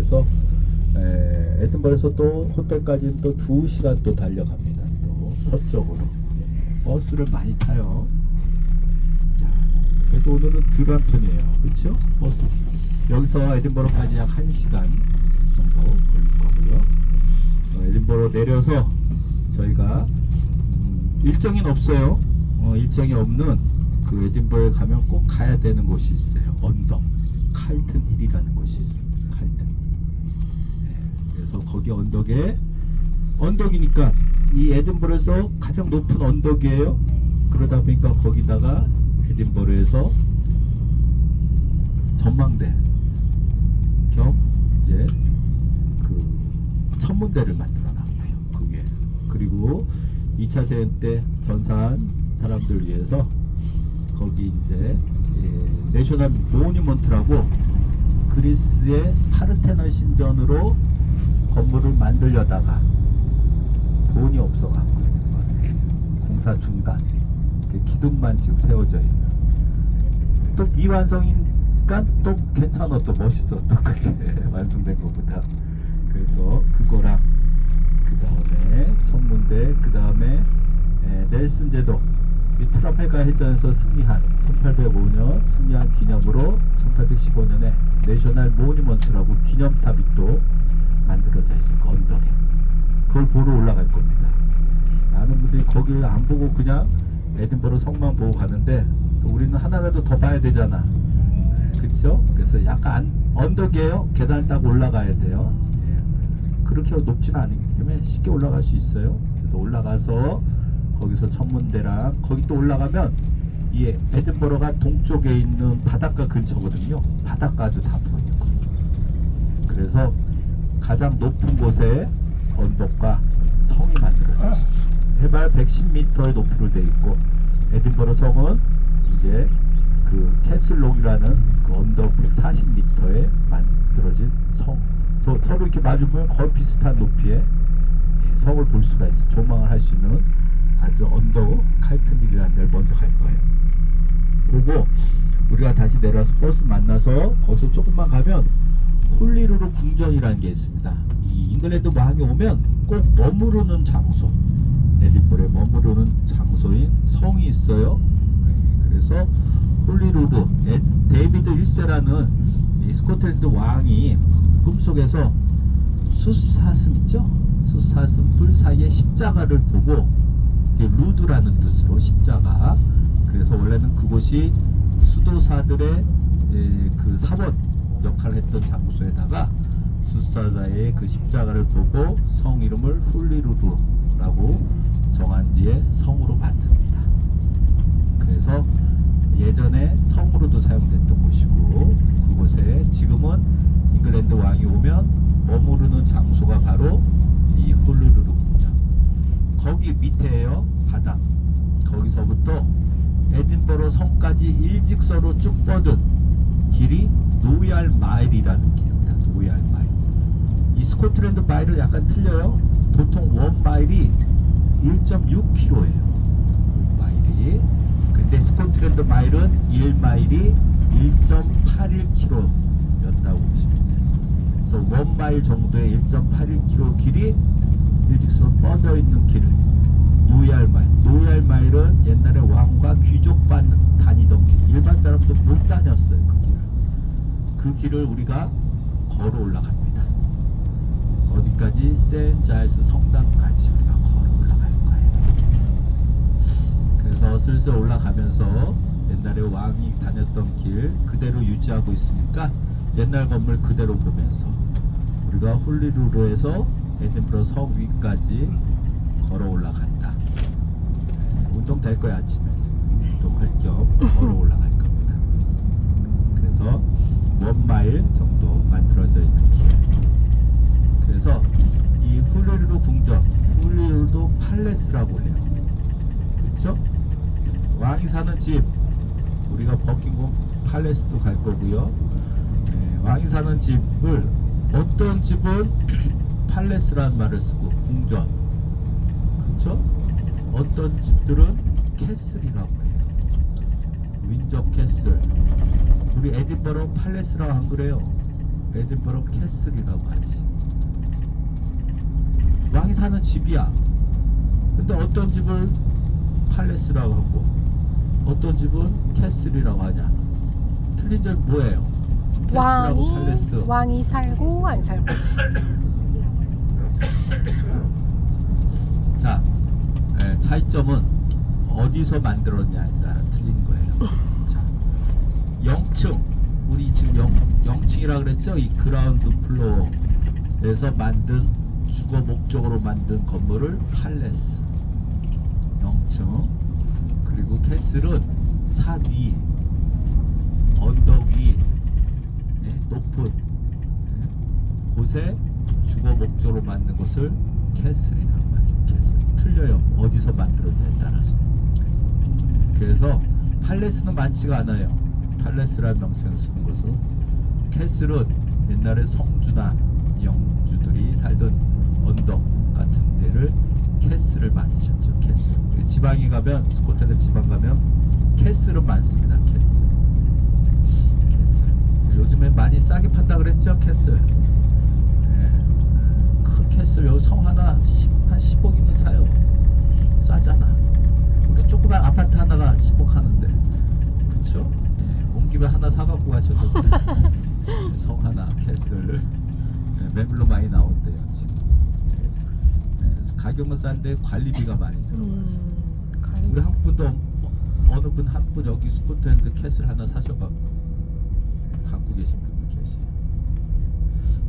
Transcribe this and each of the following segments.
그래서 에든버러에서 또 호텔까지는 또 2시간 또 달려갑니다. 또 서쪽으로 버스를 많이 타요. 자, 그래도 오늘은 덜한 편이에요. 그렇죠? 버스 여기서 에든버러까지 약 1시간 정도 걸릴 거고요. 에든버러 내려서 저희가 일정은 없어요. 일정이 없는 그 에든버러에 가면 꼭 가야 되는 곳이 있어요. 언덕 칼튼 힐이라는 곳이 있습니다. 칼튼. 그래서 거기 언덕이니까 이 에든버러에서 가장 높은 언덕이에요. 그러다 보니까 거기다가 에든버러에서 전망대 겸 이제 그 천문대를 만들어 놨고요. 그게 그리고 2차 세계 때 전사한 사람들 위해서 거기 이제 내셔널 모니먼트라고 그리스의 파르테논 신전으로 건물을 만들려다가 돈이 없어갖고 공사 중단. 기둥만 지금 세워져 있는. 또 미완성이니까 또 괜찮아, 또 멋있어, 또 그게 완성된 것보다. 그래서 그거랑 그 다음에 천문대, 그 다음에 넬슨 제독 이 트라팔가 해전에서 승리한 1805년 승리한 기념으로 1815년에 내셔널 모니먼트라고 기념탑이 또 만들어져 있을 거 언덕에. 그걸 보러 올라갈 겁니다. 많은 분들이 거기를 안 보고 그냥 에든버러 성만 보고 가는데 또 우리는 하나라도 더 봐야 되잖아. 그쵸? 그래서 약간 언덕이에요. 계단을 타고 올라가야 돼요. 그렇게 높지는 않기 때문에 쉽게 올라갈 수 있어요. 그래서 올라가서 거기서 천문대랑 거기 또 올라가면 이 에든버러가 동쪽에 있는 바닷가 근처거든요. 바닷가도 다 보이고. 그래서 가장 높은 곳에 언덕과 성이 만들어져 있습니다. 해발 110m의 높이로 되어 있고 에든버러 성은 이제 그 캐슬록이라는 그 언덕 140m에 만들어진 성. 그래서 서로 이렇게 마주보면 거의 비슷한 높이의 성을 볼 수가 있어. 조망을 할 수 있는 아주 언덕 칼튼힐이라는 데를 먼저 갈 거예요. 그리고 우리가 다시 내려와서 버스 만나서 거기서 조금만 가면 홀리루루 궁전이라는 게 있습니다. 이 잉글랜드 왕이 오면 꼭 머무르는 장소, 에든버러에 머무르는 장소인 성이 있어요. 그래서 홀리루루 데이비드 1세라는 이 스코틀랜드 왕이 꿈속에서 숫사슴 있죠? 숫사슴 뿔 사이에 십자가를 보고 루드라는 뜻으로 십자가. 그래서 원래는 그곳이 수도사들의 그 사원 역할을 했던 장소에다가 숫사자의 그 십자가를 보고 성 이름을 홀리루루라고 정한 뒤에 성으로 만듭니다. 그래서 예전에 성으로도 사용됐던 곳이고 그곳에 지금은 잉글랜드 왕이 오면 머무르는 장소가 바로 이 홀리루루 궁전. 거기 밑에요. 바다. 거기서부터 에든버러 성까지 일직선으로 쭉 뻗은 길이 노얄 마일이라는 길입니다. 노얄 마일. 이 스코틀랜드 마일은 약간 틀려요. 보통 원 마일이 1.6km예요. 마일이. 근데 스코틀랜드 마일은 1마일이 1.81km였다고 보시면 돼요. 그래서 원 마일 정도의 1.81km 길이 일직선 뻗어 있는 길을 노얄 마일. 노얄 마일은 옛날에 왕과 귀족만 다니던 길. 일반 사람도 못 다녔어요. 그 길을. 그 길을 우리가 걸어 올라갑니다. 어디까지? 세인트 자일스 성당까지 우리가 걸어 올라갈 거예요. 그래서 슬슬 올라가면서 옛날에 왕이 다녔던 길 그대로 유지하고 있으니까 옛날 건물 그대로 보면서 우리가 홀리루루에서 에든버러 성 위까지 걸어 올라간다. 운동 될 거야. 아침에 운동할 겸 걸어 올라갈 겁니다. 그래서 원 마일 정도 만들어져 있는 길. 그래서 이 홀리루루 궁전, 홀리루루 팔레스라고 해요. 그렇죠? 왕이 사는 집, 우리가 버킹엄 팔레스도 갈 거고요. 왕이 사는 집을 어떤 집은 팔레스라는 말을 쓰고 궁전, 그렇죠? 어떤 집들은 캐슬이라고 해요. 윈저 캐슬. 우리 에든버러 팔레스라고 안 그래요? 에딘버러 캐슬이라고 하지. 왕이 사는 집이야. 근데 어떤 집을 팔레스라고 하고 어떤 집은 캐슬이라고 하냐. 틀린 점 뭐예요? 캐슬하고 팔레스. 왕이 살고 안 살고. 자, 차이점은 어디서 만들었냐에 따라 틀린 거예요. 자, 영층, 우리 지금 영층이라 그랬죠? 이 그라운드 플로어에서 만든 주거 목적으로 만든 건물을 팔레스, 영층. 그리고 캐슬은 산 위, 언덕 위, 높은 곳에 주거 목적으로 만든 곳을 캐슬이라고 하죠. 캐슬. 틀려요. 어디서 만들었냐에 따라서. 그래서 팔레스는 많지가 않아요. 팔레스라는 명칭을 쓰는 것은. 캐슬은 옛날에 성주나 영주들이 살던 언덕 같은 데를 캐슬을 많이 지었죠. 캐슬. 지방에 가면, 스코틀랜드 지방 가면 캐슬은 많습니다. 캐슬. 요즘에 많이 싸게 판다 그랬죠. 캐슬. 큰 캐슬 여기 성 하나 한 10억이면 사요. 싸잖아. 우리 조그만 아파트 하나가 10억 하는데, 그쵸? 온 김에 하나 사갖고 가셔도 돼. 성 하나 캐슬. 매물로 많이 나온대요 지금. 가격은 싼데 관리비가 많이 들어가서. 우리 한국 분도 어느 분 한 분 여기 스코틀랜드 캐슬 하나 사셔갖고 갖고 계신 분들 계세요.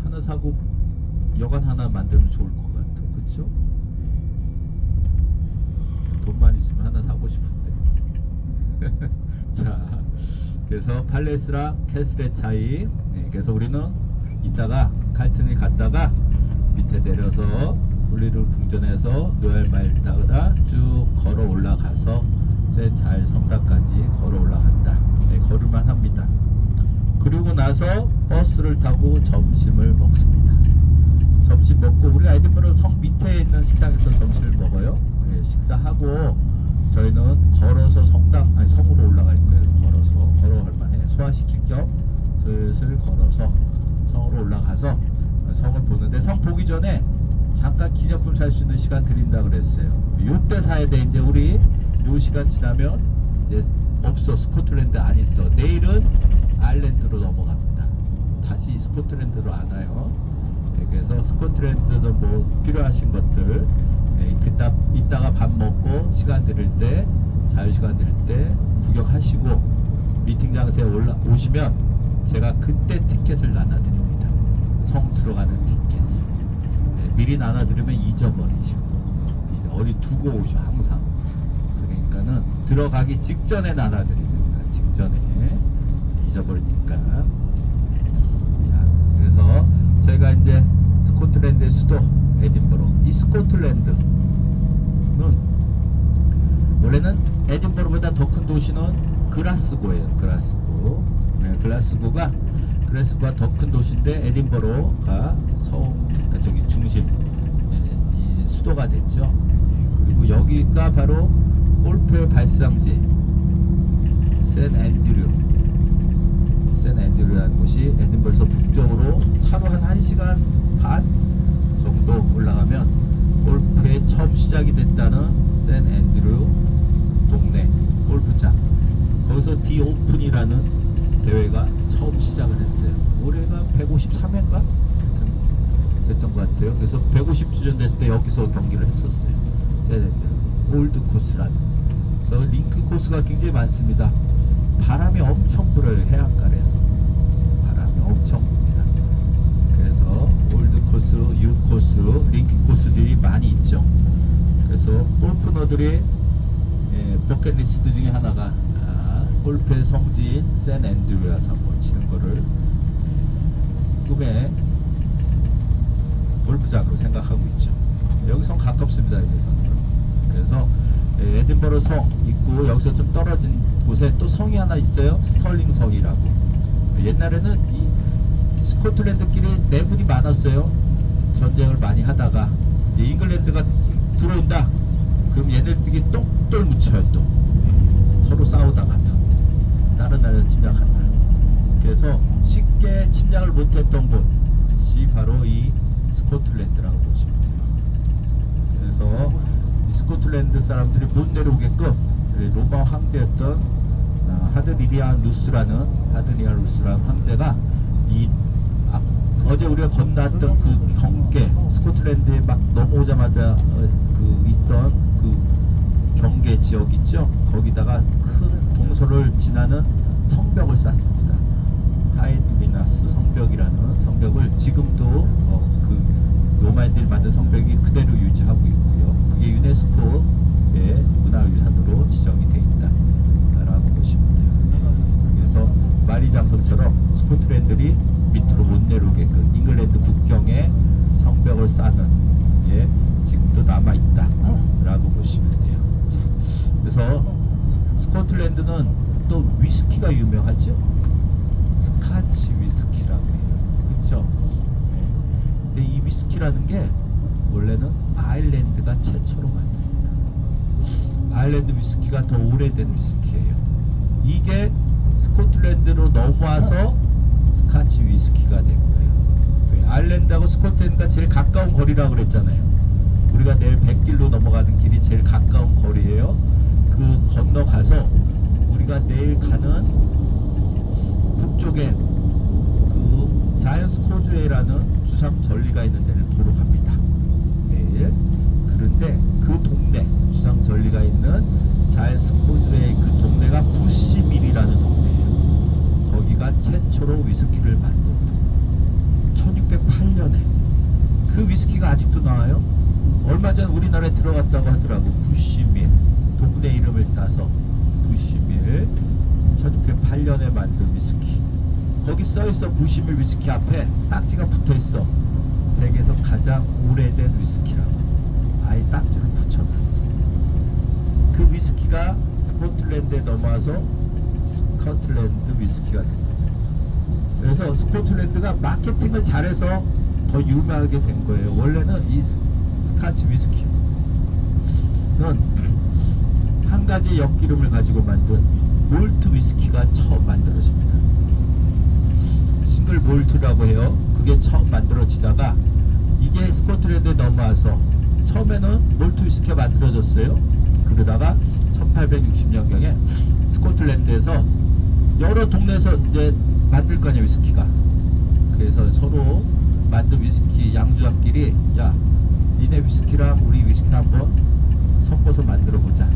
하나 사고 여관 하나 만들면 좋을 것 같아. 그쵸? 돈만 있으면 하나 사고 싶은데. 자, 그래서 팔레스랑 캐슬의 차이. 그래서 우리는 이따가 갈튼을 갔다가 밑에 내려서 울리르 궁전에서 노엘마일 타다 쭉 걸어 올라가서 센잘 성당까지 걸어 올라간다. 걸을만 합니다. 그리고 나서 버스를 타고 점심을 먹습니다. 점심 먹고 우리가 에딘버러 성 밑에 있는 식당에서 점심을 먹어요. 식사하고 저희는 걸어서 성으로 올라갈 거예요. 걸어갈 만해. 소화시킬 겸 슬슬 걸어서 성으로 올라가서 성을 보는데, 성 보기 전에 잠깐 기념품 살 수 있는 시간 드린다 그랬어요. 요때 사야 돼. 이제 우리 요 시간 지나면 이제 없어. 스코틀랜드 안 있어. 내일은 아일랜드로 넘어갑니다. 다시 스코틀랜드로 안 와요. 그래서 스코틀랜드도 뭐 필요하신 것들 이따가 밥 먹고 시간 드릴 때, 자유시간 드릴 때 구경하시고 미팅 장소에 오시면 제가 그때 티켓을 나눠드립니다. 성 들어가는 티켓을. 미리 나눠드리면 잊어버리시고 어디 두고 오셔 항상. 그러니까는 들어가기 직전에 나눠드립니다. 직전에 잊어버리니까. 자, 그래서 저희가 이제 스코틀랜드의 수도 에딘버러. 이 스코틀랜드는 원래는 에딘버러보다 더 큰 도시는 글라스고예요. 글라스고가 더 큰 도시인데 에딘버러가 중심 이 수도가 됐죠. 그리고 여기가 바로 골프의 발상지 센 앤드류라는 곳이 에딘버러에서 북쪽으로 차로 한 1시간 반 정도 올라가면 골프의 처음 시작이 됐다는 센 앤드류 동네 골프장, 거기서 디 오픈이라는 대회가 처음 시작을 했어요. 올해가 153회인가 됐던 것 같아요. 그래서 150주년 됐을 때 여기서 경기를 했었어요. 센 앤드류 올드 코스라는. 그래서 링크 코스가 굉장히 많습니다. 바람이 엄청 불어요. 해안가에서 바람이 엄청 붑니다. 그래서 올드 코스, 뉴 코스, 링크 코스들이 많이 있죠. 그래서 골프너들이 버킷리스트 중에 하나가 골프의 성지인 센 앤드류에서 한번 치는 거를 꿈의 골프장으로 생각하고 있죠. 여기서 가깝습니다. 여기서는. 그래서 에딘버러 성 있고 여기서 좀 떨어진 곳에 또 성이 하나 있어요. 스털링 성이라고. 옛날에는 이 스코틀랜드끼리 내분이 많았어요. 전쟁을 많이 하다가 잉글랜드가 들어온다. 그럼 얘네들끼리 똘똘 묻혀요. 또 서로 싸우다가 다른 나라에서 침략한다. 그래서 쉽게 침략을 못했던 곳이 바로 이 스코틀랜드라고 보시면 돼요. 그래서 이 스코틀랜드 사람들이 못 내려오게끔 로마 황제였던 하드리안 루스라는 황제가 이 어제 우리가 건너왔던 그 경계, 스코틀랜드에 막 넘어오자마자 그 있던 그 경계 지역 있죠? 거기다가 큰 동서를 지나는 성벽을 쌓습니다. 하이드미나스 성벽이라는 성벽을 지금도 그 로마인들이 만든 성벽이 그대로 유지하고 있고요. 그게 유네스코의 문화유산으로 지정이 되어 있다라고 보시면 돼요. 그래서 만리장성처럼 스코틀랜드들이 밑으로 못 내려오게끔 잉글랜드 국경에 성벽을 쌓는 게 지금도 남아 있다라고 보시면 돼요. 자, 그래서 스코틀랜드는 또 위스키가 유명하죠. 스카치 위스키라고 해요. 그렇죠? 근데 이 위스키라는 게 원래는 아일랜드가 최초로 만듭니다. 아일랜드 위스키가 더 오래된 위스키예요. 이게 스코틀랜드로 넘어와서 스카치 위스키가 된 거예요. 왜? 아일랜드하고 스코틀랜드가 제일 가까운 거리라고 그랬잖아요. 우리가 내일 100길로 넘어가는 길이 제일 가까운 거리예요. 그 건너가서 우리가 내일 가는 북쪽에 그 자이언스 코즈웨이라는 주상 전리가 있는 데를 도로 갑니다. 내일. 그런데 그 동네, 주상 전리가 있는 자이언스 코즈웨이 그 동네가 부시밀이라는 동네예요. 거기가 최초로 위스키를 만들었던 1608년에 그 위스키가 아직도 나와요. 얼마 전 우리나라에 들어갔다고 하더라고. 부시밀 동네 이름을 따서 부시밀 1608년에 만든 위스키. 거기 써있어. 부시밀 위스키 앞에 딱지가 붙어있어. 세계에서 가장 오래된 위스키라고 아예 딱지를 붙여놨어. 그 위스키가 스코틀랜드에 넘어와서 스코틀랜드 위스키가 된 거죠. 그래서 스코틀랜드가 마케팅을 잘해서 더 유명하게 된 거예요. 원래는 이 스카치 위스키는 한 가지 엿기름을 가지고 만든 몰트 위스키가 처음 만들어집니다. 싱글 몰트라고 해요. 그게 처음 만들어지다가 이게 스코틀랜드에 넘어와서 처음에는 몰트 위스키가 만들어졌어요. 그러다가 1860년경에 스코틀랜드에서 여러 동네에서 이제 만들 거냐 위스키가. 그래서 서로 만든 위스키 양조장끼리 야 니네 위스키랑 우리 위스키 한번 섞어서 만들어 보자.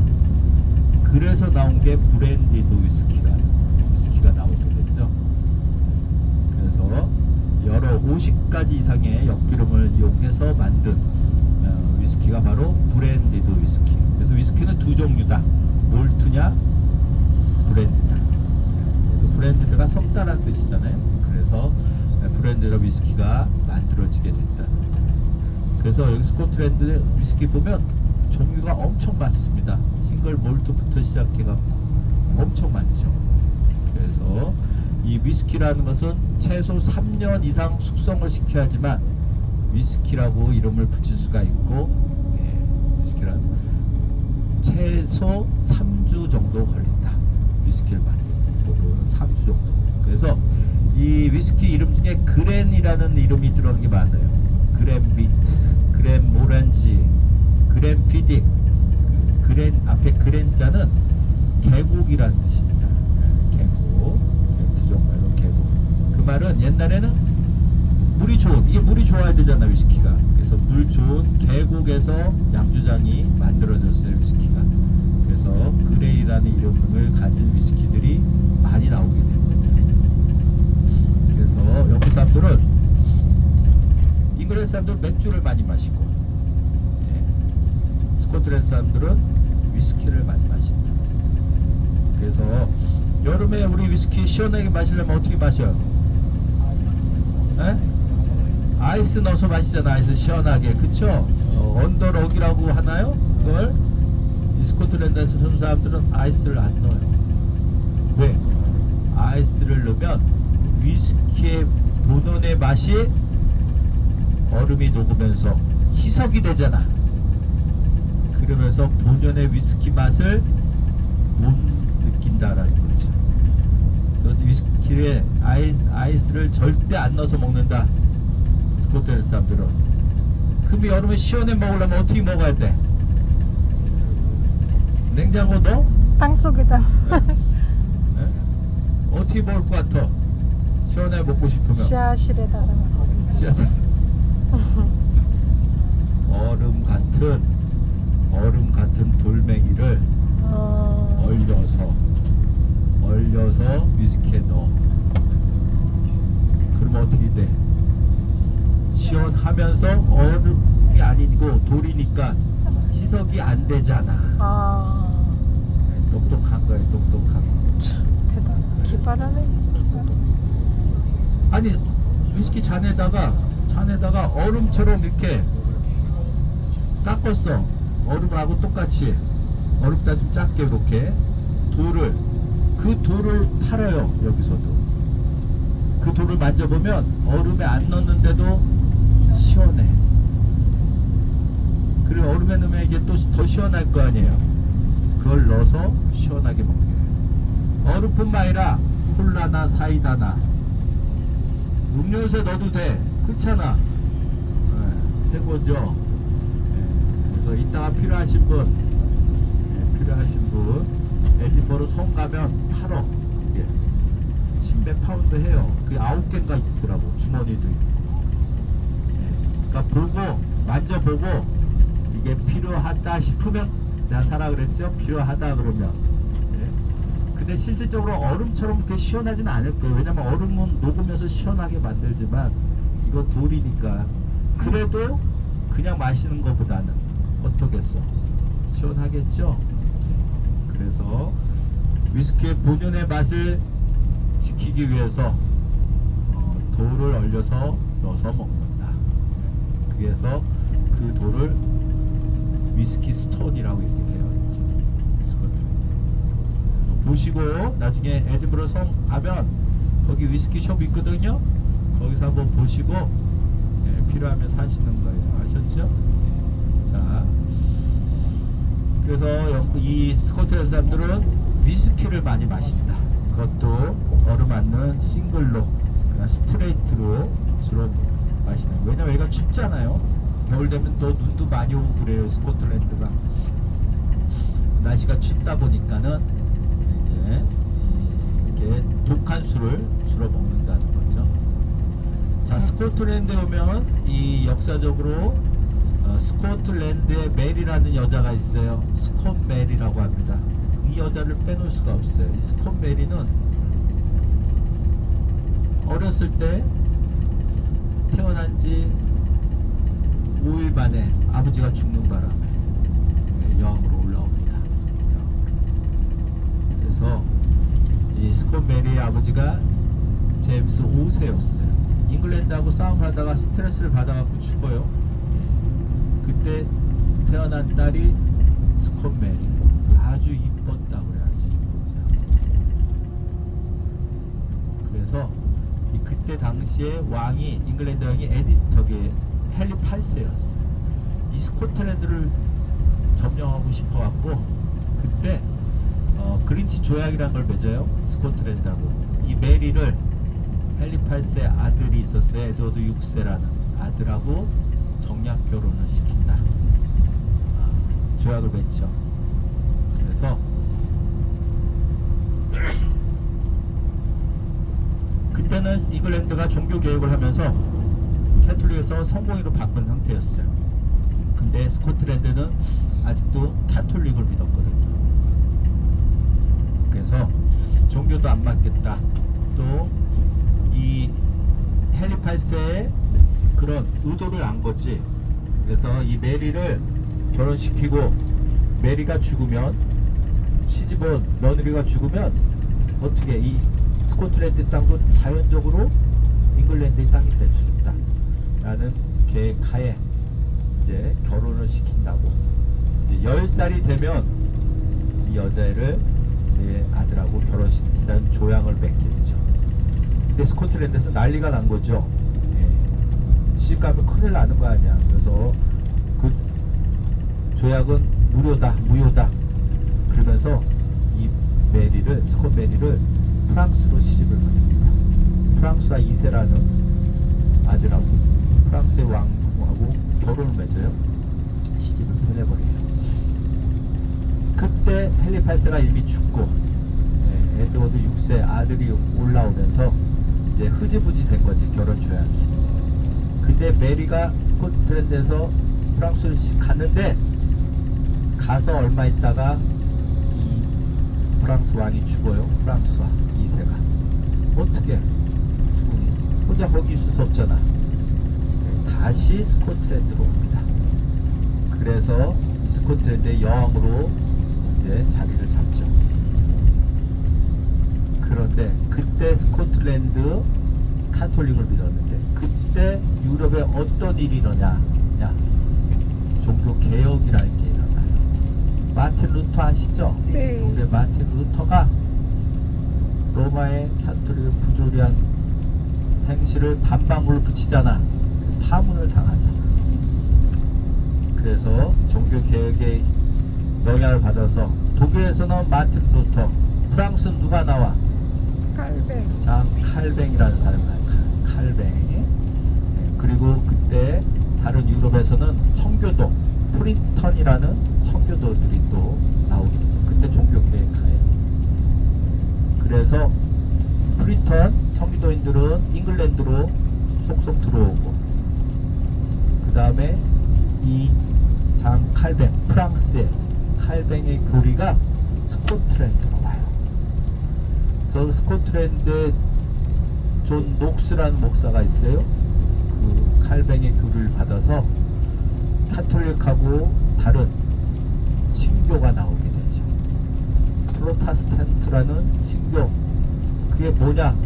그래서 나온 게 브랜디드 위스키가 나오게 됐죠. 그래서 여러 50가지 이상의 엿기름을 이용해서 만든 위스키가 바로 브랜디드 위스키. 그래서 위스키는 두 종류다. 몰트냐 브랜드냐. 그래서 브랜디드가 섞다라는 뜻이잖아요. 그래서 브랜디드 위스키가 만들어지게 됐다. 그래서 여기 스코틀랜드 위스키 보면 종류가 엄청 많습니다. 싱글 몰트부터 시작해갖고 엄청 많죠. 그래서 이 위스키라는 것은 최소 3년 이상 숙성을 시켜야지만 위스키라고 이름을 붙일 수가 있고, 위스키란 최소 3주 정도 걸린다. 위스키를 만드는 3주 정도. 그래서 이 위스키 이름 중에 그랜이라는 이름이 들어간 게 많아요. 그랜비트, 그랜모란지, 그랜피딕. 그랜 앞에 그랜자는 계곡이라는 뜻입니다. 계곡, 두종말로 계곡. 그 말은 옛날에는 물이 좋은, 이게 물이 좋아야 되잖아 위스키가. 그래서 물 좋은 계곡에서 양조장이 만들어졌어요 위스키가. 그래서 그레이라는 이름을 가진 위스키들이 많이 나오게 된 거죠. 그래서 영국 사람들은, 잉글랜드 사람들은 맥주를 많이 마시고, 스코틀랜드 사람들은 위스키를 많이 마신다. 그래서 여름에 우리 위스키 시원하게 마시려면 어떻게 마셔요? 아이스 넣어서 마시잖아. 아이스 시원하게. 그쵸? 언더럭이라고 하나요? 그걸 스코틀랜드에서 사는 사람들은 아이스를 안 넣어요. 왜? 아이스를 넣으면 위스키의 본연의 맛이 얼음이 녹으면서 희석이 되잖아. 그러면서 본연의 위스키 맛을 못 느낀다라는 거죠. 그 위스키에 아이스를 절대 안 넣어서 먹는다. 스코틀랜드 사람들은. 그럼 여름에 시원해 먹으려면 어떻게 먹어야 돼? 냉장고 넣어? 땅 속에다. 예? 어떻게 먹을 것 같아? 시원해 먹고 싶으면. 지하실에다가. 지하철. 얼음 같은 돌멩이를 얼려서 위스키에 넣어. 그러면 어떻게 돼? 시원하면서 얼음이 아니고 돌이니까 희석이 안 되잖아. 똑똑한 거야, 똑똑한 거. 참 대단. 기발하네. 아니 위스키 잔에다가 얼음처럼 이렇게 깎았어. 얼음하고 똑같이 얼음보다 좀 작게 이렇게 그 돌을 팔아요. 여기서도 그 돌을 만져보면 얼음에 안 넣는데도 시원해. 그리고 얼음에 넣으면 이게 또 더 시원할 거 아니에요. 그걸 넣어서 시원하게 먹는 거예요. 얼음뿐만 아니라 콜라나 사이다나 음료수에 넣어도 돼. 그렇잖아. 최고죠. 그래서 이따가 필요하신 분 에디버러 섬 가면 팔어. 그게 10몇 파운드 해요. 그게 9개인가 있더라고. 주머니도 있고. 그러니까 보고 만져보고 이게 필요하다 싶으면 내가 사라 그랬죠. 필요하다 그러면. 근데 실질적으로 얼음처럼 그렇게 시원하진 않을 거예요. 왜냐면 얼음은 녹으면서 시원하게 만들지만 이거 돌이니까. 그래도 그냥 마시는 것보다는 어떻겠어? 시원하겠죠? 그래서 위스키의 본연의 맛을 지키기 위해서 돌을 얼려서 넣어서 먹는다. 그래서 그 돌을 위스키 스톤이라고 얘기를 해요. 보시고 나중에 에디버러 섬 가면 거기 위스키 숍 있거든요. 거기서 한번 보시고 필요하면 사시는 거예요. 아셨죠? 자, 그래서 이 스코틀랜드 사람들은 위스키를 많이 마신다. 그것도 얼음 않는 싱글로, 그냥 스트레이트로 주로 마시는 거예요. 왜냐면 여기가 춥잖아요. 겨울 되면 또 눈도 많이 오고 그래요. 스코틀랜드가 날씨가 춥다 보니까는 이제 이렇게 독한 술을 주로 먹는다는 거죠. 자, 스코틀랜드에 오면 이 역사적으로 스코틀랜드에 메리라는 여자가 있어요. 스콧 메리라고 합니다. 이 여자를 빼놓을 수가 없어요. 이 스콧 메리는 어렸을 때 태어난 지 5일 만에 아버지가 죽는 바람에 여왕으로 올라옵니다. 그래서 이 스콧 메리의 아버지가 제임스 5세였어요. 잉글랜드하고 싸움을 하다가 스트레스를 받아갖고 죽어요. 그때 태어난 딸이 스콧 메리. 아주 이뻤다고 그래야지. 그래서 그때 당시에 왕이 잉글랜드 왕이 헨리 8세였어요. 이 스코틀랜드를 점령하고 싶어갖고 그때 그린치 조약이라는 걸 맺어요. 스코틀랜드하고. 이 메리를 헨리 8세 아들이 있었어요. 에드워드 6세라는 아들하고 정략 결혼을 시킨다. 조약을 맺죠. 그래서 그때는 잉글랜드가 종교 개혁을 하면서 캐톨릭에서 성공회로 바꾼 상태였어요. 근데 스코틀랜드는 아직도 캐톨릭을 믿었거든요. 그래서 종교도 안 맞겠다. 또 이 헨리 8세의 그런 의도를 안 거지. 그래서 이 메리를 결혼시키고 메리가 죽으면 시집온 며느리가 죽으면 어떻게 이 스코틀랜드 땅도 자연적으로 잉글랜드의 땅이 될 수 있다 라는 계획하에 이제 결혼을 시킨다고. 이제 10살이 되면 이 여자애를 내 아들하고 결혼시킨다는 조약을 맺겠죠. 근데 스코틀랜드에서 난리가 난 거죠. 시집 가면 큰일 나는 거 아니야. 그래서 그 조약은 무효다. 그러면서 이 스콧 메리를 프랑스로 시집을 보냅니다. 프랑스와 2세라는 아들하고 프랑스의 왕하고 결혼을 맺어요. 시집을 보내버려요. 그때 헨리 8세가 이미 죽고 에드워드 6세 아들이 올라오면서 이제 흐지부지 된 거지, 결혼 조약이. 그때 메리가 스코틀랜드에서 프랑스를 갔는데, 가서 얼마 있다가 이 프랑스 왕이 죽어요. 프랑스와 2세가 어떻게 죽으니 혼자 거기 있을 수 없잖아. 다시 스코틀랜드로 옵니다. 그래서 이 스코틀랜드의 여왕으로 이제 자리를 잡죠. 그런데 그때 스코틀랜드 카톨릭을 믿었는데, 그때 유럽에 어떤 일이 일어나냐, 종교 개혁이라는 게 일어나요. 마틴 루터 아시죠? 네. 우리 마틴 루터가 로마의 카톨릭의 부조리한 행실을 반박문을 붙이잖아. 파문을 당하잖아. 그래서 종교 개혁의 영향을 받아서 독일에서는 마틴 루터, 프랑스는 누가 나와? 깔뱅. 장 칼뱅이라는 사람이 나와요. 칼뱅. 그리고 그때 다른 유럽에서는 청교도, 프리턴이라는 청교도들이 또 나오게 되죠. 그때 종교 개혁하에. 그래서 프리턴 청교도인들은 잉글랜드로 속속 들어오고, 그 다음에 이 장 칼뱅, 프랑스의 칼뱅의 교리가 스코틀랜드로 와요. 그래서 스코틀랜드에 존 녹스라는 목사가 있어요. 그 칼뱅의 교리를 받아서 카톨릭하고 다른 신교가 나오게 되죠. 프로테스탄트라는 신교, 그게 뭐냐?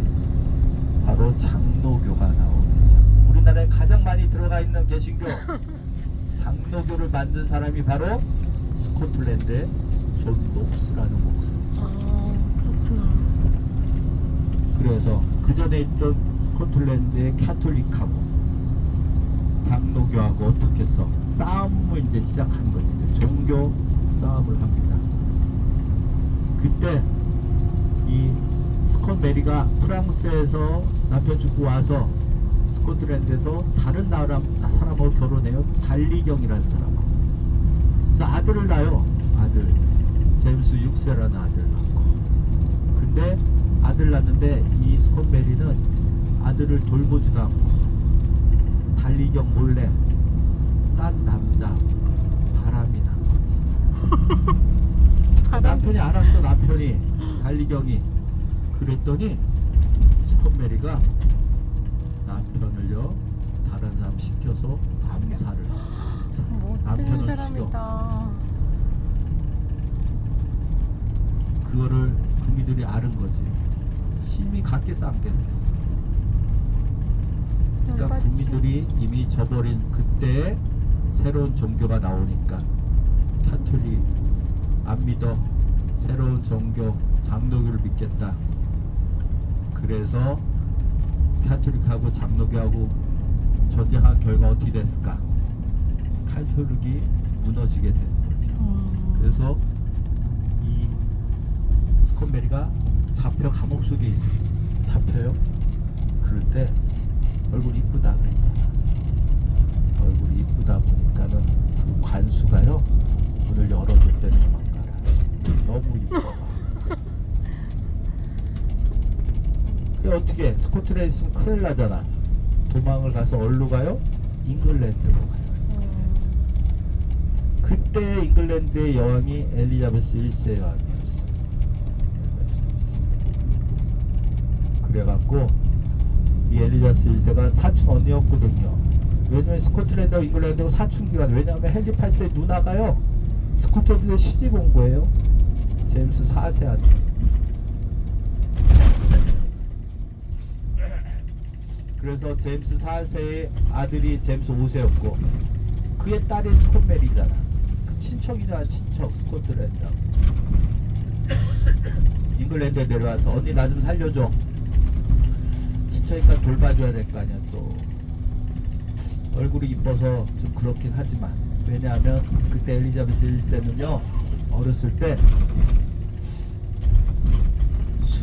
바로 장로교가 나오게 되죠. 우리나라에 가장 많이 들어가 있는 개신교, 장로교를 만든 사람이 바로 스코틀랜드의 존 녹스라는 목사. 아, 그렇구나. 그래서 그 전에 있던 스코틀랜드의 카톨릭하고 장로교하고 어떻게 해서 싸움을 이제 시작한 거지. 종교 싸움을 합니다. 그때 이 스콧 메리가 프랑스에서 남편 죽고 와서 스코틀랜드에서 다른 나라 사람하고 결혼해요. 달리경이라는 사람하고. 그래서 아들을 낳아요. 아들 제임스 6세라는 아들 낳고. 근데 아들 낳는데 이 스콧 메리는 아들을 돌보지도 않고 달리경 몰래 딴 남자 바람이 난 거지. 남편이 알았어. 남편이 달리경이. 그랬더니 스콧 메리가 남편을요 다른 사람 시켜서 암살을 못된 남편을 죽여. 사람이다. 그거를 구미들이 아는 거지. 힘이 갖겠어 안 갖겠어. 그러니까 열받지. 구미들이 이미 저버린 그때 새로운 종교가 나오니까 카톨릭 안 믿어, 새로운 종교 장로교를 믿겠다. 그래서 카톨릭하고 장로교하고 전쟁한 결과 어떻게 됐을까? 카톨릭이 무너지게 된 거죠. 그래서 이 스콧 메리가 잡혀 감옥 속에 있어. 잡혀요. 그럴 때 얼굴이 이쁘다 그랬잖아. 얼굴이 이쁘다 보니까는 그 관수가요 문을 열어줄 때 도망가라. 너무 이뻐. 그 어떻게 스코틀랜드 있으면 큰일 나잖아. 도망을 가서 어디로 가요? 잉글랜드로 가요. 그때 잉글랜드의 여왕이 엘리자베스 1세 여왕이었어. 그래갖고 이 엘리자베스 1세가 사촌 언니였거든요. 왜냐면 스코틀랜드하고 잉글랜드하고 사춘기간. 왜냐면 헨리 8세 누나가요 스코틀랜드에 시집 온 거예요. 제임스 4세한테. 그래서 제임스 4세의 아들이 제임스 5세였고 그의 딸이 스콧 메리잖아. 그 친척이잖아. 친척 스코틀랜드. 잉글랜드에 내려와서 언니 나 좀 살려줘. 친척이니까 돌봐줘야 될 거 아니야. 또 얼굴이 이뻐서 좀 그렇긴 하지만, 왜냐하면 그때 엘리자베스 1세는요 어렸을 때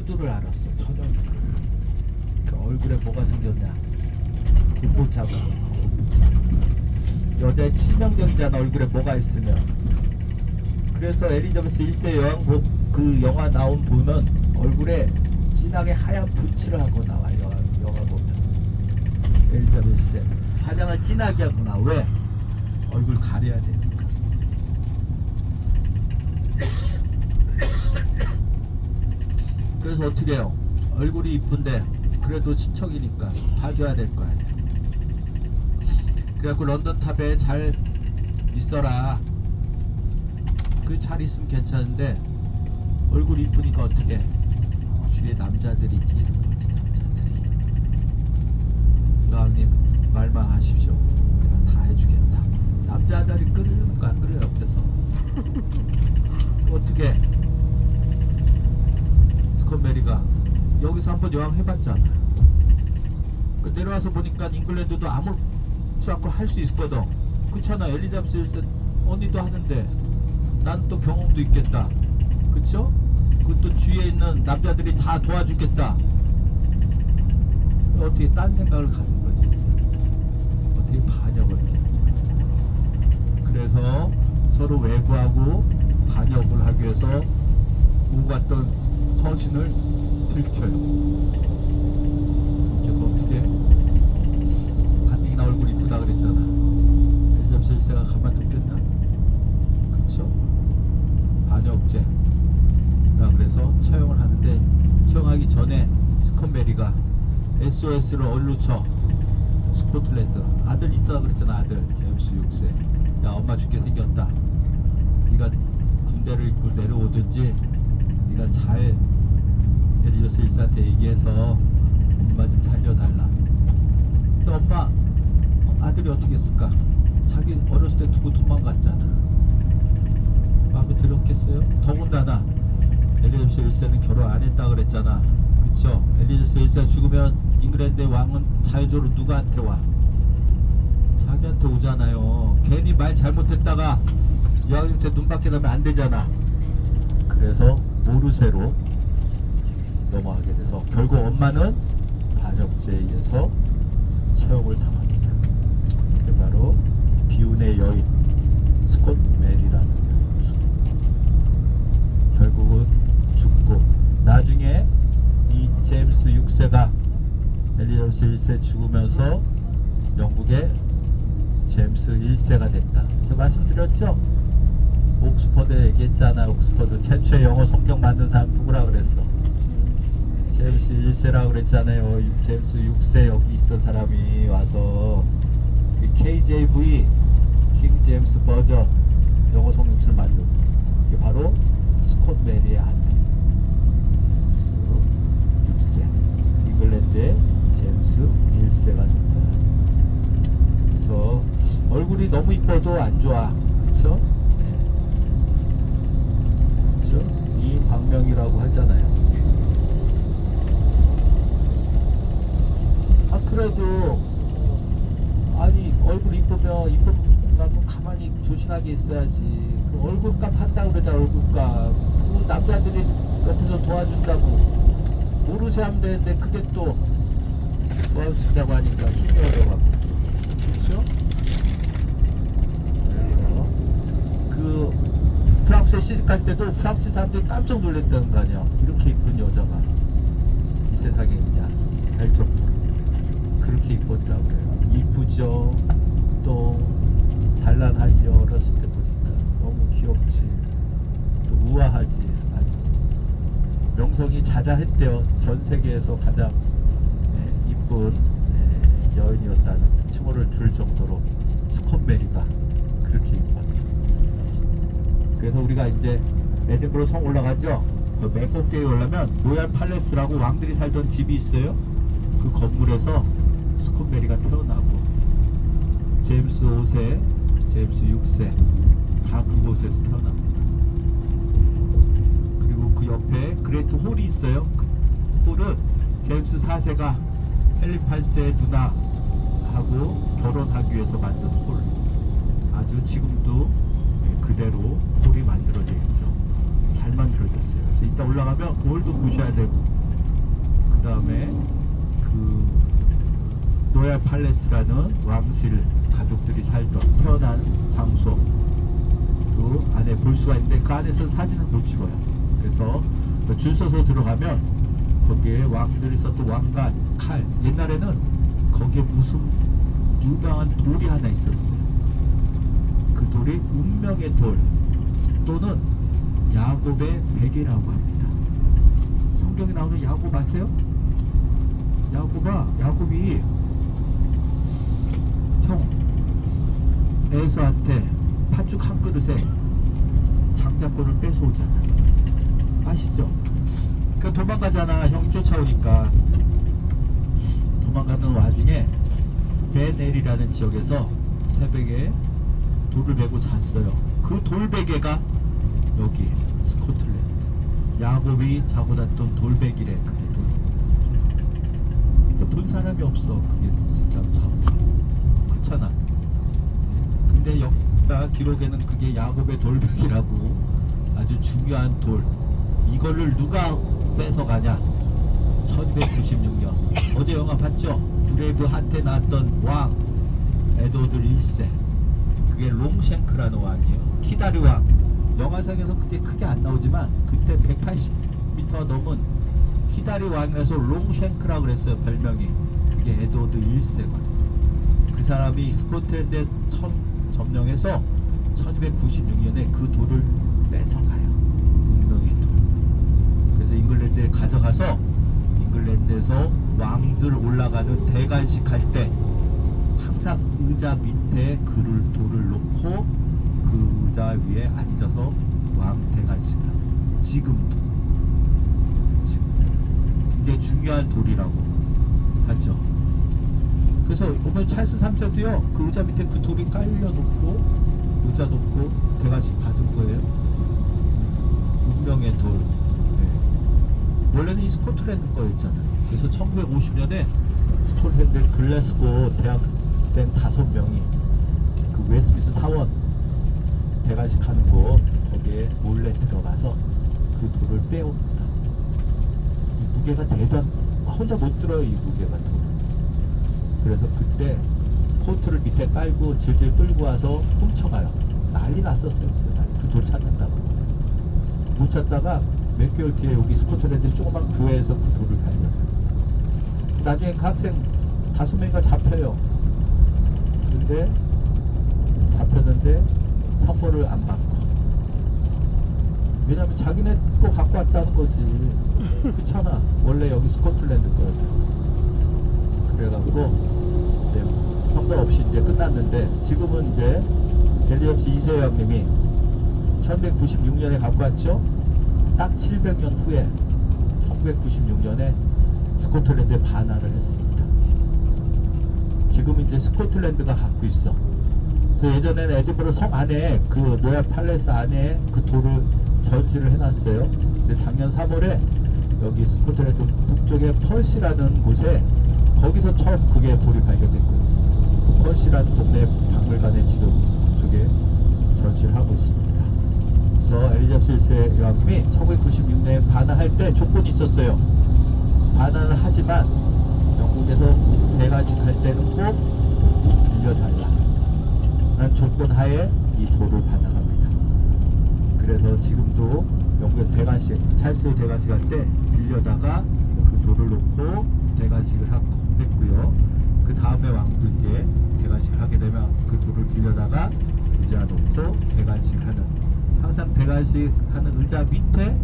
후드를 알았어. 천연두를. 그 얼굴에 뭐가 생겼냐? 곰보 자국. 여자의 치명적이잖아. 얼굴에 뭐가 있으면. 그래서 엘리자베스 1세 여왕복 그 영화 보면 얼굴에 진하게 하얀 붓칠을 하고 나와. 영화 보면 엘리자베스 화장을 진하게 하고 나와. 왜? 얼굴 가려야 되니까. 그래서 어떻게 해요? 얼굴이 이쁜데 그래도 친척이니까 봐줘야 될 거 아니야. 그래갖고 런던 탑에 잘 있어라. 그 잘 있으면 괜찮은데 얼굴 이쁘니까 어떻게 주위에 남자들이 끼는 거지. 남자들이 여왕님 말만 하십시오. 내가 다 해주겠다. 남자들이 끓는가 끓여 옆에서. 어떻게 스콧 메리가 여기서 한번 여왕 해봤잖아. 그 내려와서 보니까 잉글랜드도 아무렇지 않고 할 수 있거든. 그렇잖아. 엘리자베스 1세 언니도 하는데 난 또 경험도 있겠다. 그쵸? 그것도 주위에 있는 남자들이 다 도와주겠다. 어떻게 딴 생각을 가진 거지. 어떻게 반역을 했겠어. 그래서 서로 외부하고 반역을 하기 위해서 오고 갔던 서신을 들켜요. 들켜서 어떻게 가뜩이나 얼굴 이쁘다 그랬잖아. 엘리자베스 1세가 가만뒀겠나? 그쵸? 반역죄. 그래서 처형을 하는데 처형하기 전에 스콧 메리가 SOS를 얼루쳐. 스코틀랜드 아들 있다 그랬잖아. 아들 제임스 6세. 야 엄마 죽게 생겼다. 네가 군대를 입고 내려오든지 네가 잘 엘리자베스 1세한테 얘기해서 엄마 좀 살려달라. 근데 엄마 아들이 어떻게 했을까? 자기 어렸을 때 두고 도망갔잖아. 마음에 들었겠어요? 더군다나 엘리자베스 1세는 결혼 안 했다 그랬잖아. 그쵸? 엘리자베스 1세가 죽으면 잉글랜드의 왕은 자유적으로 누구한테 와? 자기한테 오잖아요. 괜히 말 잘못했다가 여왕님한테 눈밖에 나면 안 되잖아. 그래서 모르쇠로 넘어가게 돼서 결국 엄마는 반역죄에 의해서 처형을 당합니다. 그게 바로 비운의 여인 스콧 메리라는 결국은 죽고 나중에 이 제임스 6세가 엘리자베스 1세 죽으면서 영국의 제임스 1세가 됐다. 제가 말씀드렸죠? 옥스퍼드에 얘기했잖아. 옥스퍼드 최초의 영어 성경 만든 사람 누구라 그랬어? 제임스 1세라고 그랬잖아요. 이 제임스 6세 여기 있던 사람이 와서 그 KJV 킹 제임스 버전 영어 성경책을 만든 이게 바로 스콧 메리의 아들 제임스 6세 잉글랜드의 제임스 1세가 됐다. 그래서 얼굴이 너무 이뻐도 안 좋아. 그쵸? 네. 그쵸? 이 광명이라고 하잖아요. 아 그래도 아니 얼굴 이쁘면 이쁘면 가만히 조신하게 있어야지. 그 얼굴값 한다고 그러자. 얼굴값 그 남자들이 옆에서 도와준다고 모르쇠 하면 되는데 그게 또 도와준다고 하니까 힘이 어려워갖고. 그렇죠? 그래서 그 프랑스에 시집갈 때도 프랑스 사람들이 깜짝 놀랐다는 거 아니야. 이렇게 이쁜 여자가 이 세상에 있냐 할 정도로 그렇게 이뻤다고 그래요. 이쁘죠. 또 단란하지. 어렸을 때 보니까 너무 귀엽지. 또 우아하지. 아주 명성이 자자했대요. 전 세계에서 가장 이쁜 여인이었다는 칭호를 줄 정도로 스콧 메리가 그렇게 이뻤다. 그래서 우리가 이제 에든버러 성 올라가죠. 그 맨 꼭대기에 올라면 로얄 팔레스라고 왕들이 살던 집이 있어요. 그 건물에서 스콧 메리가 태어나고 제임스 5세, 제임스 6세 다 그곳에서 태어납니다. 그리고 그 옆에 그레이트 홀이 있어요. 그 홀은 제임스 4세가 헨리 8세의 누나하고 결혼하기 위해서 만든 홀. 아주 지금도 그대로 홀이 만들어져 있죠. 잘 만들어졌어요. 그래서 이따 올라가면 그 홀도 보셔야 되고 다음에 그 로얄 팔레스라는 왕실 가족들이 살던 태어난 장소 또 안에 볼 수가 있는데 그 안에서 사진을 못 찍어요. 그래서 그줄 서서 들어가면 거기에 왕들이 썼던 왕관, 칼, 옛날에는 거기에 무슨 유명한 돌이 하나 있었어요. 그 돌이 운명의 돌 또는 야곱의 베개라고 합니다. 성경에 나오는 야곱 아세요? 야곱이 형 에서한테 팥죽 한 그릇에 장자권을 뺏어오잖아. 아시죠? 그 도망가잖아. 형이 쫓아오니까. 도망가는 와중에 베넬이라는 지역에서 새벽에 돌을 베고 잤어요. 그 돌베개가 여기 스코틀랜드. 야곱이 자고 잤던 돌베개래. 그게 돌. 근데 본 사람이 없어. 그게 진짜 참 그렇잖아. 근데 역사 기록에는 그게 야곱의 돌베개라고 아주 중요한 돌. 이거를 누가 뺏어가냐? 1296년 어제 영화 봤죠? 브레이브한테 나왔던 왕 에드워드 1세. 그게 롱쉔크라는 왕이에요. 키다리 왕. 영화상에서 그게 크게 안 나오지만 그때 180m 넘은 키다리 왕이라서 롱쉔크라고 그랬어요. 별명이. 그게 에드워드 1세거든요. 그 사람이 스코틀랜드에 처음 점령해서 1296년에 그 돌을 뺏어가요. 운명의 돌. 그래서 잉글랜드에 가져가서 잉글랜드에서 왕들 올라가는 대관식 할 때 항상 의자 밑에 돌을 놓고 그 의자 위에 앉아서 왕 대관식을 합니다. 지금도 굉장히 중요한 돌이라고 하죠. 그래서 이번에 찰스 3세도요 그 의자 밑에 그 돌이 깔려놓고 의자 놓고 대관식 받은 거예요. 운명의 돌. 원래는 이 스코틀랜드 거였잖아요. 그래서 1950년에 스코틀랜드 글래스고 대학생 5명이 그 웨스트민스터 사원 대관식 하는 곳 거기에 몰래 들어가서 그 돌을 빼옵니다. 이 무게가 혼자 못 들어요. 이 무게가 돌. 그래서 그때 코트를 밑에 깔고 질질 끌고 와서 훔쳐가요. 난리 났었어요. 그 돌 찾는다고. 못 찾다가 몇 개월 뒤에 여기 스코틀랜드 조그만 교회에서 그 돌을 발견해요. 나중에 그 학생 5명이가 잡혀요. 근데 잡혔는데 형벌을 안 받고. 왜냐면 자기네 거 갖고 왔다는 거지. 그렇잖아. 원래 여기 스코틀랜드 거였죠. 그래갖고 이제 형벌 없이 이제 끝났는데 지금은 이제 델리업스 이세영님이 1996년에 갖고 왔죠. 딱 700년 후에 1996년에 스코틀랜드에 반환을 했습니다. 지금 이제 스코틀랜드가 갖고 있어. 그래서 예전에는 에드버러 섬 안에 그 로얄 팔레스 안에 그 돌을 전시를 해놨어요. 근데 작년 3월에 여기 스코틀랜드 북쪽에 펄시라는 곳에 거기서 처음 그게 돌이 발견됐거든요. 펄시라는 동네 박물관에 지금 그쪽에 전시를 하고 있습니다. 그래서 엘리자베스 1세 여왕님이 1996년에 반환할 때 조건이 있었어요. 반환을 하지만 영국에서 대관식 할 때는 꼭 빌려달라 라는 조건 하에 이 돌을 반환합니다. 그래서 지금도 영국의 대관식, 찰스의 대관식 할 때 빌려다가 그 돌을 놓고 대관식을 했고요. 그 다음에 왕도 이제 대관식을 하게 되면 그 돌을 빌려다가 의자 놓고 대관식을 하는, 항상 대관식 하는 의자 밑에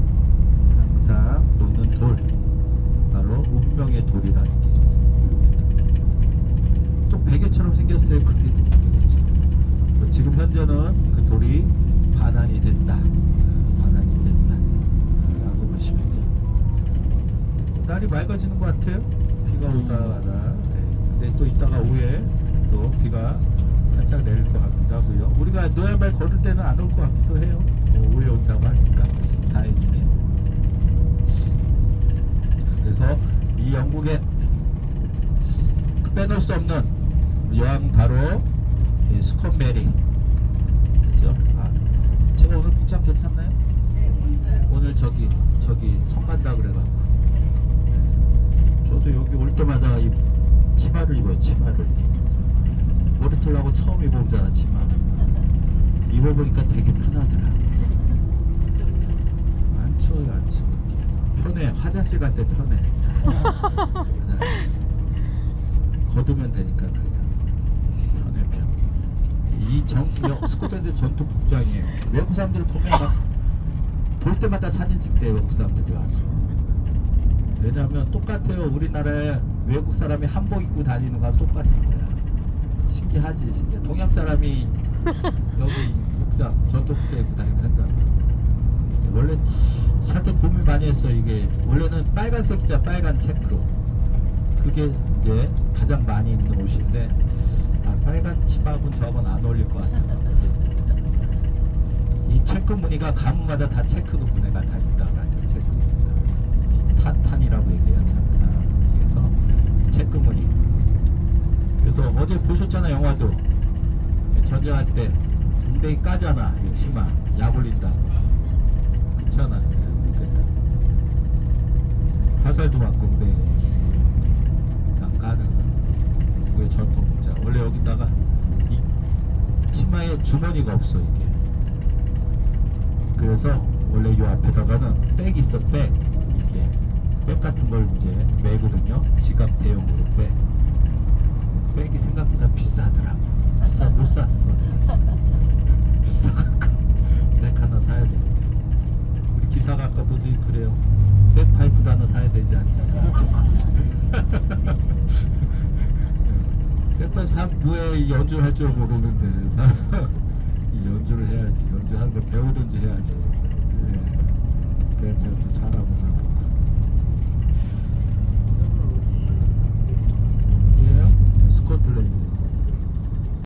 항상 놓는 돌, 바로 운명의 돌이라는 게 있어요. 또 베개처럼 생겼어요. 그게 베개처럼. 지금 현재는 그 돌이 반환이 됐다. 반환이 됐다. 라고 보시면 돼요. 날이 맑아지는 것 같아요. 비가 오다가. 네. 근데 또 이따가 오후에 또 비가 살짝 내릴 것 같기도 하고요. 우리가 노야말 걸을 때는 안 올 것 같기도 해요. 오후에 온다고 하니까 다행이네요. 그래서 이 영국의 빼놓을 수 없는 여왕 바로 스콧 메리. 그죠? 제가 오늘 복장 괜찮나요? 네, 멋있어요. 오늘 저기 성 간다 그래가지고. 네. 저도 여기 올 때마다 이 치마를 입어요. 치마를. 머리털하고 처음 입어보잖아 치마. 입어보니까 되게 편하더라. 안 추워요, 안 추워. 편해. 화장실 갈 때 편해. 걷으면 되니까 그냥 편해 편. 스코틀랜드 전통 복장이에요. 외국 사람들 보면 막 볼 때마다 사진 찍대요. 외국 사람들이 와서. 왜냐하면 똑같아요. 우리나라에 외국 사람이 한복 입고 다니는 거랑 똑같은 거야. 신기하지, 신기해. 동양 사람이 여기 복장, 전통 복장 입고 다니는 생각. 원래 샤트 고민 많이 했어. 이게 원래는 빨간색 있잖아, 빨간 체크. 그게 이제 가장 많이 입는 옷인데, 아, 빨간 치마하고는 저건 안 어울릴 것 같아. 이 체크 무늬가 가문마다 다 체크 무늬가 다 있다가 체크 무늬가. 탄탄이라고 얘기해요. 탄탄. 그래서 체크 무늬. 그래서 어제 보셨잖아, 영화도. 전쟁할 때 웅덩이 까잖아, 이 치마. 약 올린다고. 그렇잖아. 화살도 맞고 웅덩이 다 까는 거. 우리의 전통 복장. 원래 여기다가 이 치마에 주머니가 없어, 이게. 그래서 원래 이 앞에다가는 백 있어, 백. 이게 백 같은 걸 이제 매거든요. 지갑 대용으로 백. 백이 생각보다 비싸더라고. 못 샀어. 비싸갖고 백 하나 사야 돼. 우리 기사가 아까 보더니 그래요. 백 파이프도 하나 사야 되지 않냐. 백파이프 사면 뭐해. 연주를 할 줄 모르는데 이 연주를 해야지. 연주하는 걸 배우든지 해야지. 그래서 잘하고 나고. 스코틀랜드